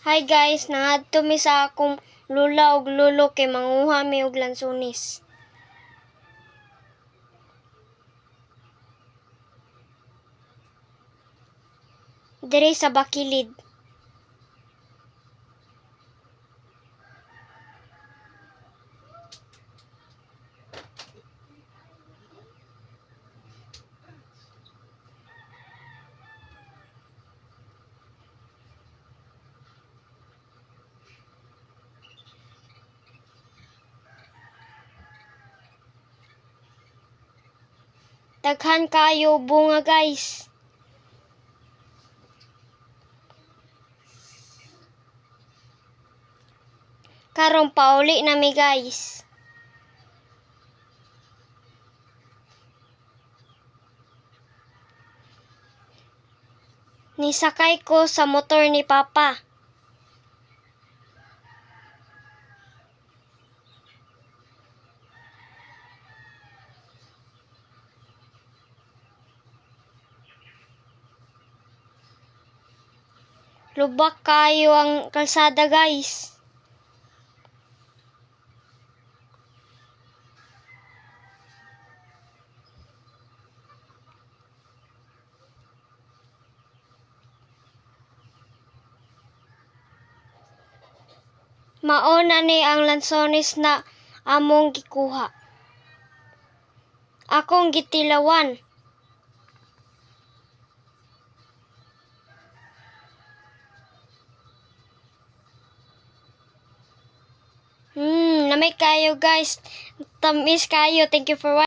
Hi guys, nangadto mi sa akong lula ug lulo kay manguha mi og lansones. Diri sa Bakilid. Daghan kayo bunga guys. Karon pauli na mi guys. Nisakay ko sa motor ni Papa. Lubak kayo ang kalsada guys. Mao na ni ang lansones na among gikuha. Akong gitilawan. Namay kayo guys. Tamis kayo. Thank you for watching.